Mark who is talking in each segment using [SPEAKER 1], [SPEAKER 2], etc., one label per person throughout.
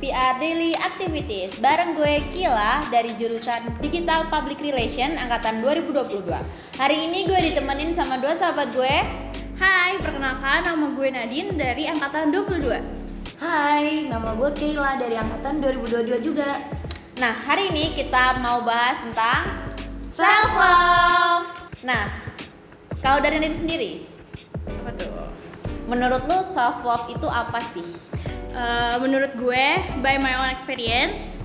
[SPEAKER 1] PR Daily Activities. Bareng gue Kila dari jurusan Digital Public Relation angkatan 2022. Hari ini gue ditemenin sama dua sahabat gue.
[SPEAKER 2] Hai, perkenalkan nama gue Nadine dari angkatan 22.
[SPEAKER 3] Hai, nama gue Kayla dari angkatan 2022 juga.
[SPEAKER 1] Nah, hari ini kita mau bahas tentang self love. Nah, kalau dari Nadine sendiri,
[SPEAKER 2] Apa tuh?
[SPEAKER 1] menurut lu self love itu apa sih?
[SPEAKER 2] Menurut gue, by my own experience,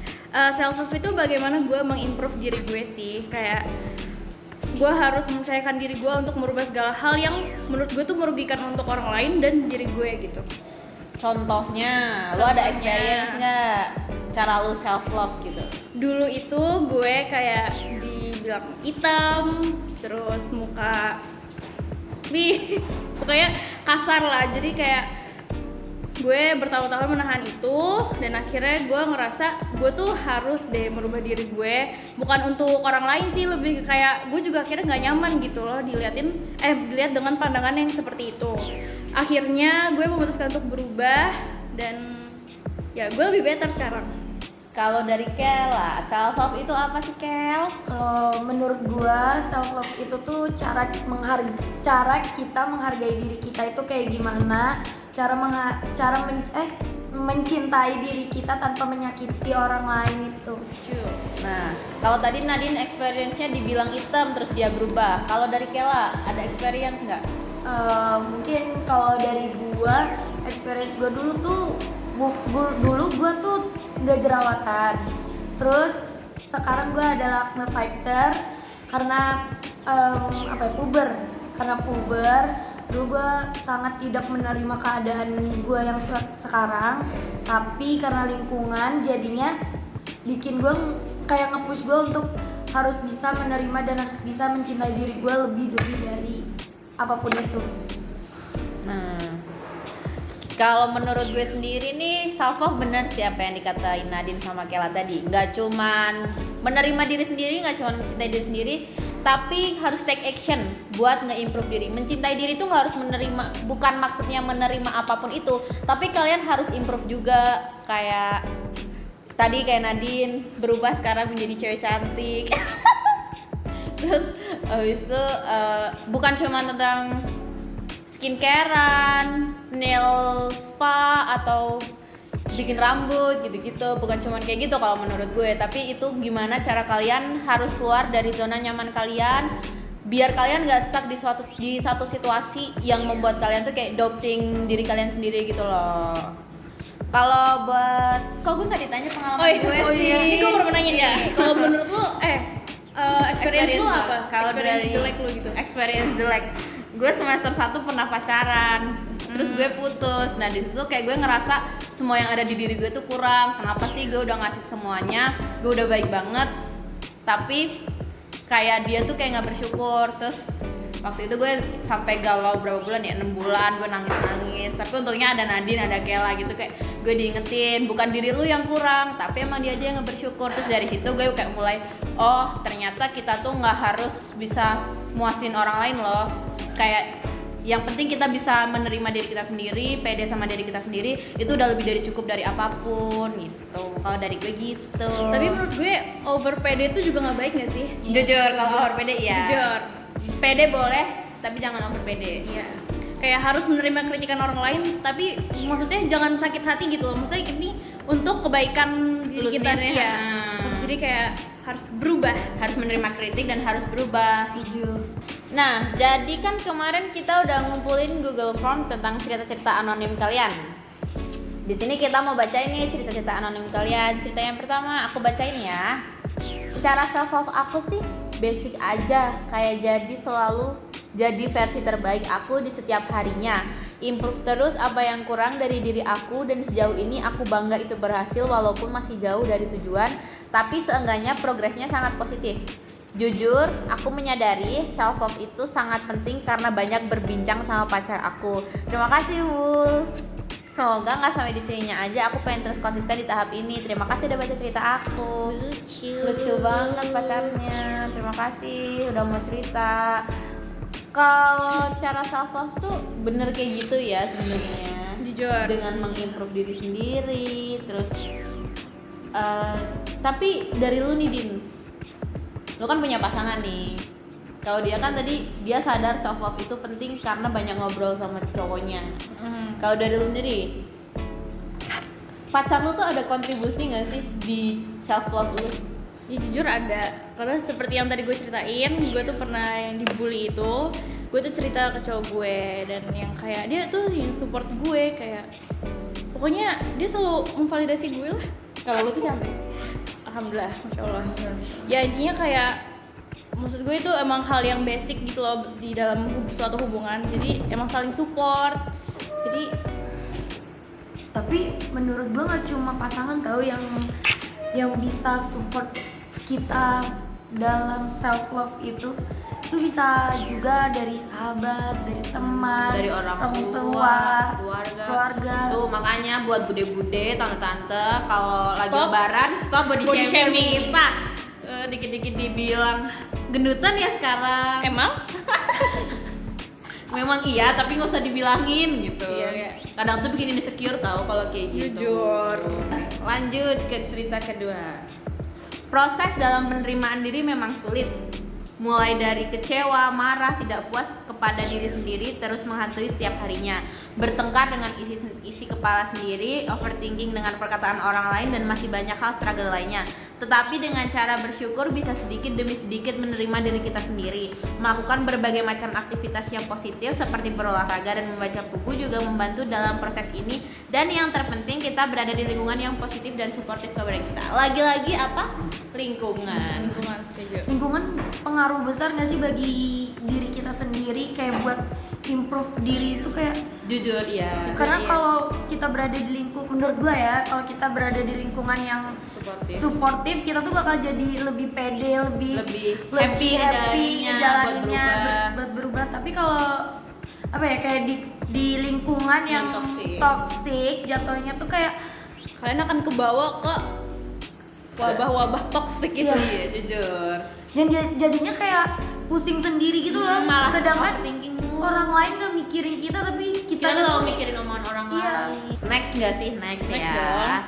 [SPEAKER 2] self love itu bagaimana gue mengimprove diri gue sih. Kayak gue harus mempercayakan diri gue untuk merubah segala hal yang menurut gue tuh merugikan untuk orang lain dan diri gue gitu.
[SPEAKER 1] Contohnya, lu ada experience nggak cara lu self love gitu?
[SPEAKER 2] Dulu itu gue kayak dibilang hitam, terus muka pokoknya kasar lah. Jadi kayak gue bertahun-tahun menahan itu dan akhirnya gue ngerasa gue tuh harus deh merubah diri gue, bukan untuk orang lain sih, lebih kayak gue juga akhirnya nggak nyaman gitu loh dilihat dengan pandangan yang seperti itu. Akhirnya gue memutuskan untuk berubah dan ya gue lebih better sekarang.
[SPEAKER 1] Kalau dari Kela, self love itu apa sih, Kel?
[SPEAKER 3] Kalau menurut gue self love itu tuh cara kita menghargai diri kita itu kayak gimana, mencintai diri kita tanpa menyakiti orang lain itu.
[SPEAKER 1] Nah, kalau tadi Nadine experience-nya dibilang hitam terus dia berubah. Kalau dari Kela, ada experience nggak?
[SPEAKER 3] Mungkin kalau dari gue, experience gue dulu tuh gue tuh gak jerawatan. Terus sekarang gue adalah acne fighter karena puber. Karena puber, dulu gue sangat tidak menerima keadaan gue yang sekarang. Tapi karena lingkungan jadinya bikin gue kayak nge-push gue untuk harus bisa menerima dan harus bisa mencintai diri gue lebih dari apapun itu.
[SPEAKER 1] Nah, kalau menurut gue sendiri nih, self love bener sih apa yang dikatain Nadine sama Kela tadi. Nggak cuman menerima diri sendiri, nggak cuman mencintai diri sendiri, tapi harus take action buat nge-improve diri. Mencintai diri itu nggak harus menerima, bukan maksudnya menerima apapun itu, tapi kalian harus improve juga. Kayak tadi kayak Nadine berubah sekarang menjadi cewek cantik. Terus habis itu bukan cuma tentang skincarean, nail spa atau bikin rambut gitu-gitu, bukan cuma kayak gitu kalau menurut gue, tapi itu gimana cara kalian harus keluar dari zona nyaman kalian biar kalian gak stuck di satu situasi yang membuat kalian tuh kayak doubting diri kalian sendiri gitu loh. Kalau buat, kok gue nggak ditanya pengalaman gue sih?
[SPEAKER 2] Ini gue baru mau nanya nih. Kalau menurut lu, experience lu apa?
[SPEAKER 1] Kalau dari
[SPEAKER 2] jelek lu gitu.
[SPEAKER 1] Experience jelek, gue semester 1 pernah pacaran, terus gue putus. Nah di situ kayak gue ngerasa semua yang ada di diri gue tuh kurang. Kenapa sih gue udah ngasih semuanya, gue udah baik banget, tapi kayak dia tuh kayak nggak bersyukur. Terus waktu itu gue sampai galau berapa bulan ya, 6 bulan gue nangis. Tapi untungnya ada Nadine, ada Kela gitu, kayak gue diingetin bukan diri lu yang kurang, tapi emang dia aja yang nggak bersyukur. Terus dari situ gue kayak mulai, oh ternyata kita tuh nggak harus bisa muasin orang lain loh. Kayak yang penting kita bisa menerima diri kita sendiri, pede sama diri kita sendiri, itu udah lebih dari cukup dari apapun gitu. Kalau dari gue gitu.
[SPEAKER 2] Tapi menurut gue over pede itu juga nggak baik nggak sih?
[SPEAKER 1] Jujur, kalau over pede ya.
[SPEAKER 2] Jujur.
[SPEAKER 1] Pede boleh, tapi jangan over pede.
[SPEAKER 2] Iya. Kayak harus menerima kritikan orang lain, tapi maksudnya jangan sakit hati gitu loh. Maksudnya ini untuk kebaikan diri
[SPEAKER 1] Lu
[SPEAKER 2] kita
[SPEAKER 1] sendiri,
[SPEAKER 2] ya. Jadi kayak harus berubah,
[SPEAKER 1] harus menerima kritik dan harus berubah.
[SPEAKER 3] Setuju.
[SPEAKER 1] Nah, jadi kan kemarin kita udah ngumpulin Google Form tentang cerita-cerita anonim kalian. Di sini kita mau bacain nih cerita-cerita anonim kalian. Cerita yang pertama aku bacain ya. Cara self love aku sih basic aja, kayak jadi versi terbaik aku di setiap harinya. Improve terus apa yang kurang dari diri aku, dan sejauh ini aku bangga itu berhasil walaupun masih jauh dari tujuan, tapi seenggaknya progresnya sangat positif. Jujur, aku menyadari self love itu sangat penting karena banyak berbincang sama pacar aku. Terima kasih Wul. Semoga nggak sampai di sininya aja. Aku pengen terus konsisten di tahap ini. Terima kasih udah baca cerita aku. Lucu banget pacarnya. Terima kasih udah mau cerita. Kalau cara self love tuh bener kayak gitu ya sebenarnya.
[SPEAKER 2] jujur.
[SPEAKER 1] Dengan mengimprove diri sendiri, terus Tapi dari lu nih Din, lu kan punya pasangan nih. Kalau dia kan tadi dia sadar self love itu penting karena banyak ngobrol sama cowoknya. Kalau dari lu sendiri, pacar lu tuh ada kontribusi nggak sih di self love lu?
[SPEAKER 2] Ya jujur ada, karena seperti yang tadi gue ceritain, gue tuh pernah yang dibully itu, gue tuh cerita ke cowok gue dan yang kayak dia tuh yang support gue, kayak pokoknya dia selalu memvalidasi gue lah.
[SPEAKER 1] Kalau lu tuh cantik.
[SPEAKER 2] Alhamdulillah, masya Allah. Ya intinya kayak, maksud gue itu emang hal yang basic gitu loh di dalam suatu hubungan, jadi emang saling support. Jadi
[SPEAKER 3] Tapi menurut gue nggak cuma pasangan tahu yang bisa support kita dalam self love itu bisa juga dari sahabat, dari teman,
[SPEAKER 1] Dari orang tua, keluarga. Tuh makanya buat bude-bude, tante-tante kalau lagi lebaran stop body shaming kita. Dikit-dikit dibilang gendutan ya sekarang.
[SPEAKER 2] emang
[SPEAKER 1] Memang iya, tapi nggak usah dibilangin gitu.
[SPEAKER 2] Iya.
[SPEAKER 1] Kadang tuh bikin insecure tau kalau kayak gitu.
[SPEAKER 2] Jujur.
[SPEAKER 1] Lanjut ke cerita kedua. Proses dalam penerimaan diri memang sulit. Mulai dari kecewa, marah, tidak puas kepada diri sendiri terus menghantui setiap harinya. Bertengkar dengan isi kepala sendiri, overthinking dengan perkataan orang lain dan masih banyak hal struggle lainnya. Tetapi dengan cara bersyukur bisa sedikit demi sedikit menerima diri kita sendiri. Melakukan berbagai macam aktivitas yang positif seperti berolahraga dan membaca buku juga membantu dalam proses ini. Dan yang terpenting kita berada di lingkungan yang positif dan suportif kepada kita. Lagi-lagi apa? Lingkungan.
[SPEAKER 2] Lingkungan, setuju.
[SPEAKER 3] Lingkungan pengaruh besar nggak sih bagi diri kita sendiri, kayak buat improve diri itu kayak
[SPEAKER 1] Jujur ya.
[SPEAKER 3] karena kalau kita berada di menurut gue ya, kalau kita berada di lingkungan yang suportif kita tuh bakal jadi lebih pede, lebih
[SPEAKER 1] happy
[SPEAKER 3] ngejalaninnya buat berubah. Tapi kalau apa ya, kayak di lingkungan yang toxic jatuhnya tuh kayak
[SPEAKER 2] Kalian akan kebawa ke wabah-wabah toksik gitu.
[SPEAKER 1] Iya, jujur.
[SPEAKER 3] dan jadinya kayak pusing sendiri gitu loh.
[SPEAKER 1] Malah
[SPEAKER 3] Sedangkan
[SPEAKER 1] overthinking
[SPEAKER 3] orang lain gak mikirin kita, tapi
[SPEAKER 1] kita
[SPEAKER 3] kita
[SPEAKER 1] tuh selalu mikirin omongan orang
[SPEAKER 3] Iya.
[SPEAKER 1] lain. Next nggak sih? Next
[SPEAKER 2] Next
[SPEAKER 1] ya.
[SPEAKER 2] dong.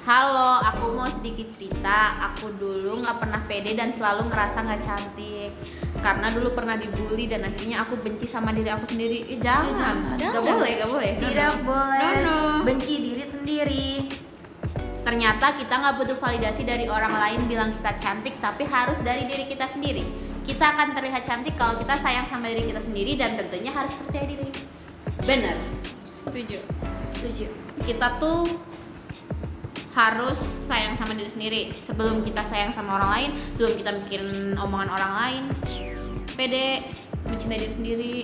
[SPEAKER 1] Halo, aku mau sedikit cerita. Aku dulu nggak pernah pede dan selalu ngerasa nggak cantik. Karena dulu pernah dibully dan akhirnya aku benci sama diri aku sendiri. Jangan. Nggak boleh.
[SPEAKER 3] tidak boleh
[SPEAKER 1] No.
[SPEAKER 3] benci diri sendiri.
[SPEAKER 1] Ternyata kita nggak butuh validasi dari orang lain bilang kita cantik, tapi harus dari diri kita sendiri. Kita akan terlihat cantik kalau kita sayang sama diri kita sendiri dan tentunya harus percaya diri. Bener.
[SPEAKER 2] Setuju.
[SPEAKER 1] Kita tuh harus sayang sama diri sendiri sebelum kita sayang sama orang lain, sebelum kita mikirin omongan orang lain. Pede, mencintai diri sendiri.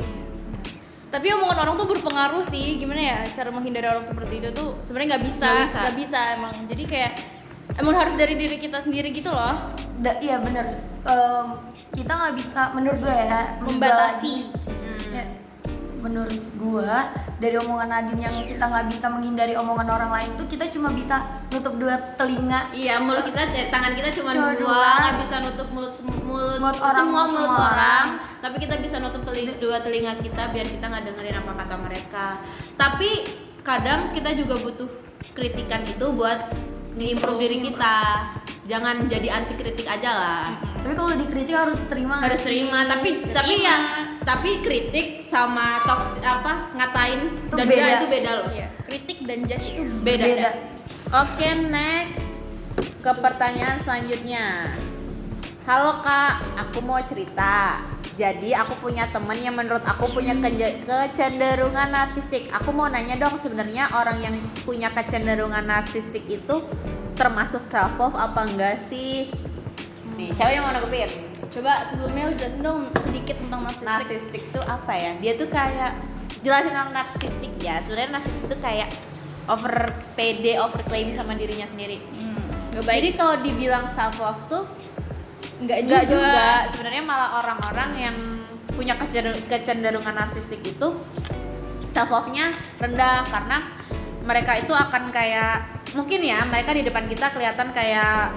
[SPEAKER 2] Tapi omongan orang tuh berpengaruh sih. Gimana ya cara menghindari orang seperti itu tuh sebenarnya nggak bisa emang. Jadi kayak emang harus dari diri kita sendiri gitu loh.
[SPEAKER 3] Iya bener. Kita nggak bisa, menurut gue ya,
[SPEAKER 2] Membatasi.
[SPEAKER 3] Ya, menurut gue dari omongan Nadine yang kita nggak bisa menghindari omongan orang lain tuh, kita cuma bisa nutup dua telinga.
[SPEAKER 1] Iya, mulut kita, tangan kita cuma
[SPEAKER 3] Cuma
[SPEAKER 1] dua,
[SPEAKER 3] dua.
[SPEAKER 1] nggak bisa nutup mulut
[SPEAKER 3] orang,
[SPEAKER 1] semua mulut
[SPEAKER 3] semua
[SPEAKER 1] orang. Tapi kita bisa nutup dua telinga kita biar kita nggak dengerin apa kata mereka. Tapi kadang kita juga butuh kritikan itu buat nge-improve diri kita. Jangan jadi anti kritik aja lah.
[SPEAKER 3] Tapi kalau dikritik harus terima. nggak
[SPEAKER 1] Harus
[SPEAKER 3] sih?
[SPEAKER 1] terima, tapi kritik sama ngatain
[SPEAKER 3] Itu
[SPEAKER 1] dan
[SPEAKER 3] beda.
[SPEAKER 1] judge itu beda loh.
[SPEAKER 2] Iya. Kritik dan judge itu
[SPEAKER 1] Beda.
[SPEAKER 3] Beda.
[SPEAKER 1] Oke, next ke pertanyaan selanjutnya. Halo Kak, aku mau cerita. Jadi aku punya temen yang menurut aku punya kecenderungan narsistik. Aku mau nanya dong, sebenarnya orang yang punya kecenderungan narsistik itu termasuk self love apa enggak sih? Nih, siapa yang mau nanggepin?
[SPEAKER 2] Coba sebelumnya lu jelasin dong sedikit tentang narsistik.
[SPEAKER 1] Narsistik tuh apa ya? Dia tuh kayak, jelasin tentang narsistik ya. Sebenarnya narsistik tuh kayak over pede, over claim sama dirinya sendiri.
[SPEAKER 2] Gak baik.
[SPEAKER 1] Jadi kalau dibilang self love tuh
[SPEAKER 2] Enggak
[SPEAKER 1] enggak juga. Sebenarnya malah orang-orang yang punya kecenderungan narsistik itu self love-nya rendah karena mereka itu akan kayak, mungkin ya mereka di depan kita kelihatan kayak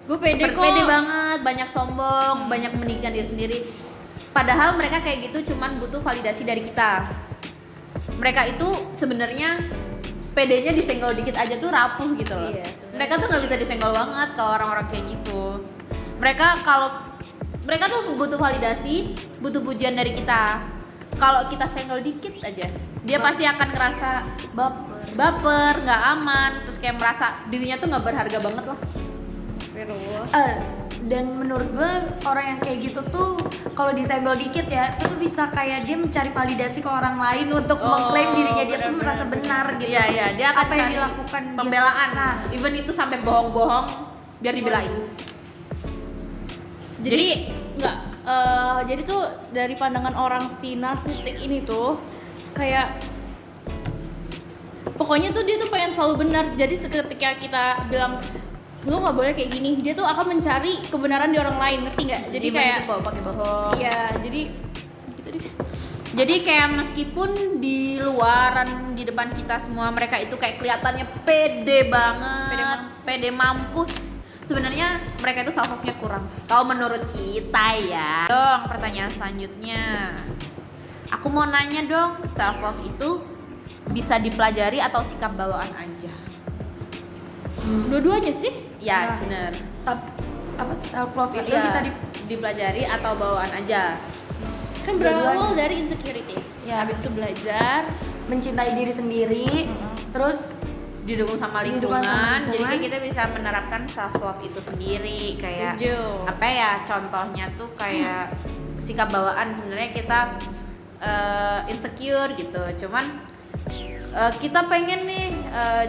[SPEAKER 2] gue pede kok.
[SPEAKER 1] pede banget, banyak sombong, banyak meninggikan diri sendiri. Padahal mereka kayak gitu cuman butuh validasi dari kita. Mereka itu sebenarnya pedenya disenggol dikit aja tuh rapuh gitu loh.
[SPEAKER 2] Iya, sebenarnya.
[SPEAKER 1] Mereka tuh nggak bisa disenggol banget kalau orang-orang kayak gitu. Mereka tuh butuh validasi, butuh pujian dari kita. Kalau kita senggol dikit aja, dia pasti akan ngerasa baper, nggak aman, terus kayak merasa dirinya tuh nggak berharga banget lah.
[SPEAKER 2] Astagfirullah.
[SPEAKER 3] Dan menurut gue orang yang kayak gitu tuh kalau disenggol dikit ya itu tuh bisa kayak dia mencari validasi ke orang lain untuk mengklaim dirinya dia tuh
[SPEAKER 2] benar-benar.
[SPEAKER 3] merasa benar gitu.
[SPEAKER 1] Iya, dia akan
[SPEAKER 3] apa yang
[SPEAKER 1] cari
[SPEAKER 3] dilakukan dia-
[SPEAKER 1] pembelaan.
[SPEAKER 3] Nah,
[SPEAKER 1] Even itu sampai bohong-bohong biar dibelain.
[SPEAKER 2] Jadi nggak, jadi tuh dari pandangan orang si narsistik ini tuh kayak pokoknya tuh dia tuh pengen selalu benar. Jadi ketika kita bilang lu nggak boleh kayak gini, dia tuh akan mencari kebenaran di orang lain, ngerti nggak? Jadi
[SPEAKER 1] Even
[SPEAKER 2] kayak
[SPEAKER 1] itu pakai bohong.
[SPEAKER 2] iya, jadi gitu deh.
[SPEAKER 1] Jadi kayak meskipun di luaran di depan kita semua mereka itu kayak kelihatannya pede banget, pede mampus. Sebenarnya mereka itu self love-nya kurang sih. Kalau menurut kita ya. Dong, pertanyaan selanjutnya. Aku mau nanya dong, self love itu bisa dipelajari atau sikap bawaan aja?
[SPEAKER 2] Dua-duanya sih.
[SPEAKER 1] Ya,
[SPEAKER 3] Nah.
[SPEAKER 1] bener.
[SPEAKER 3] apa self love itu
[SPEAKER 1] Iya,
[SPEAKER 3] bisa
[SPEAKER 1] dipelajari atau bawaan aja?
[SPEAKER 2] Kan berawal dari insecurities.
[SPEAKER 3] Ya.
[SPEAKER 2] Habis itu belajar.
[SPEAKER 3] mencintai diri sendiri, terus
[SPEAKER 1] Didukung sama
[SPEAKER 3] Didukung sama
[SPEAKER 1] lingkungan, jadi
[SPEAKER 3] lingkungan.
[SPEAKER 1] kayak kita bisa menerapkan self love itu sendiri. Kayak
[SPEAKER 2] Setuju.
[SPEAKER 1] apa ya, contohnya tuh kayak sikap bawaan. Sebenarnya kita insecure gitu, cuman kita pengen nih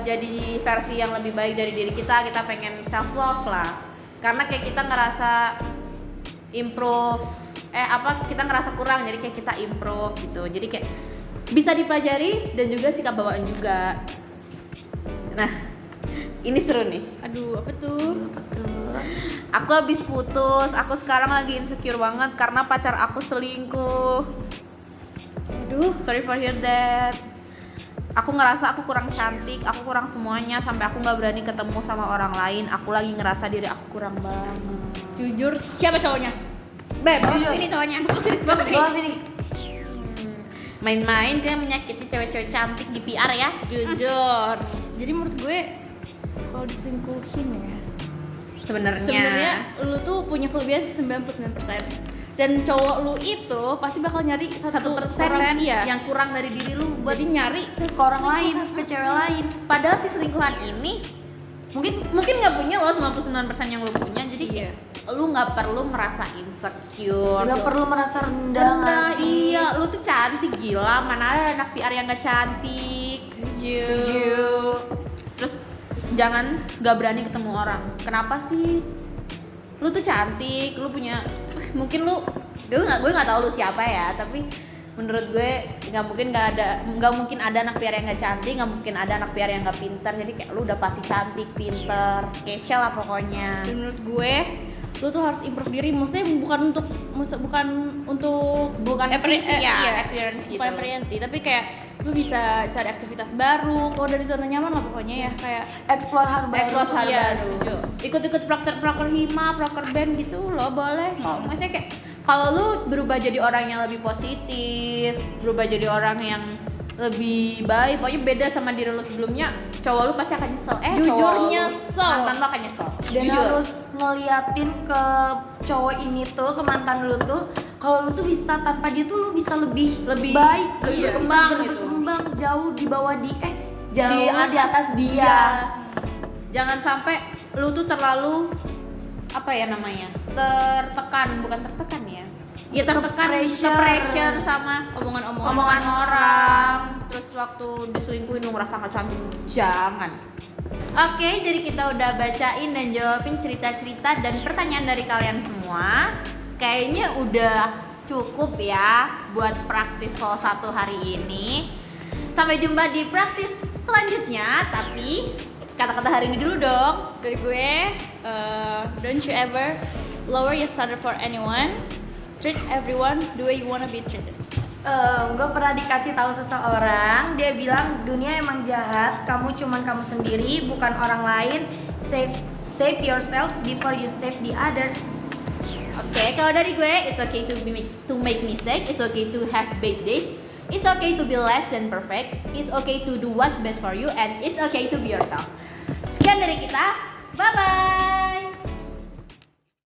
[SPEAKER 1] jadi versi yang lebih baik dari diri kita pengen self love lah, karena kayak kita ngerasa improve kita ngerasa kurang, jadi kayak kita improve gitu. Jadi kayak bisa dipelajari dan juga sikap bawaan juga. Nah, ini seru nih.
[SPEAKER 2] Aduh, apa tuh?
[SPEAKER 1] Aku habis putus, aku sekarang lagi insecure banget karena pacar aku selingkuh.
[SPEAKER 2] Aduh,
[SPEAKER 1] Sorry for hear that. Aku ngerasa aku kurang cantik, aku kurang semuanya, sampai aku nggak berani ketemu sama orang lain. Aku lagi ngerasa diri aku kurang banget.
[SPEAKER 2] jujur siapa cowoknya?
[SPEAKER 1] Beb, ini cowoknya.
[SPEAKER 3] bawa sini.
[SPEAKER 1] Main-main dia menyakiti cewek-cewek cantik di PR ya.
[SPEAKER 2] Jujur. Jadi menurut gue kalau diselingkuhin ya, sebenarnya lu tuh punya kelebihan 99%. Dan cowok lu itu pasti bakal nyari
[SPEAKER 1] 1%
[SPEAKER 2] iya.
[SPEAKER 1] yang kurang dari diri lu buat
[SPEAKER 2] Jadi nyari ke
[SPEAKER 3] Ke orang lain, ke cewek lain.
[SPEAKER 1] padahal si selingkuhan ini mungkin nggak punya loh 99% yang lu punya. Jadi
[SPEAKER 2] Iya.
[SPEAKER 1] lu nggak perlu merasa insecure,
[SPEAKER 3] Nggak perlu merasa rendah. nggak
[SPEAKER 1] Nah,
[SPEAKER 3] sih?
[SPEAKER 1] iya, lu tuh cantik, gila. Mana ada anak PR yang gak cantik.
[SPEAKER 2] Setuju.
[SPEAKER 1] Terus jangan gak berani ketemu orang. Kenapa sih? Lu tuh cantik, lu punya mungkin gue nggak tahu lu siapa ya, tapi menurut gue nggak mungkin ada anak PR yang gak cantik, nggak mungkin ada anak PR yang gak pintar. Jadi kayak lu udah pasti cantik, pintar, kece lah pokoknya.
[SPEAKER 2] Dan menurut gue lu tuh harus improve diri, maksudnya bukan untuk
[SPEAKER 1] Bukan fisik ya, appearance gitu.
[SPEAKER 2] bukan appearance sih, tapi kayak lu bisa cari aktivitas baru, kalau dari zona nyaman lah pokoknya ya, kayak
[SPEAKER 3] Explore hal baru.
[SPEAKER 1] Explore hal
[SPEAKER 2] iya,
[SPEAKER 1] baru.
[SPEAKER 2] setuju.
[SPEAKER 1] Ikut-ikut proker hima, proker band gitu lo boleh. Kalau maksudnya kayak kalau lu berubah jadi orang yang lebih positif, berubah jadi orang yang lebih baik, pokoknya beda sama diri lu sebelumnya, cowok lu pasti akan nyesel.
[SPEAKER 2] Jujur
[SPEAKER 1] Cowok lu,
[SPEAKER 2] nyesel.
[SPEAKER 1] mantan lu akan nyesel.
[SPEAKER 3] Dan
[SPEAKER 1] Jujur.
[SPEAKER 3] harus ngeliatin ke cowok ini tuh, ke mantan lu tuh, kalau lu tuh bisa tanpa dia tuh lu bisa lebih
[SPEAKER 1] lebih
[SPEAKER 3] baik, bisa
[SPEAKER 1] berkembang gitu.
[SPEAKER 3] berkembang jauh di bawah jauh
[SPEAKER 1] Di
[SPEAKER 3] di atas dia.
[SPEAKER 1] Jangan sampai lu tuh terlalu apa ya namanya? Bukan tertekan ya. Ya tertekan, ke-pressure sama omongan orang. Terus waktu diselingkuhin lu ngerasa gak cantik. Jangan. Oke, jadi kita udah bacain dan jawabin cerita-cerita dan pertanyaan dari kalian semua. Kayaknya udah cukup ya buat praktis call 1 hari ini. Sampai jumpa di praktis selanjutnya, tapi kata-kata hari ini dulu dong.
[SPEAKER 2] dari gue, don't you ever lower your standard for anyone. Treat everyone the way you wanna be treated.
[SPEAKER 3] Gue pernah dikasih tahu seseorang, dia bilang dunia emang jahat, kamu cuman kamu sendiri, bukan orang lain. Save yourself before you save the other.
[SPEAKER 1] Oke, kalau dari gue, it's okay to make mistake, it's okay to have bad days, It's okay to be less than perfect. It's okay to do what's best for you, and it's okay to be yourself. Sekian dari kita. Bye bye.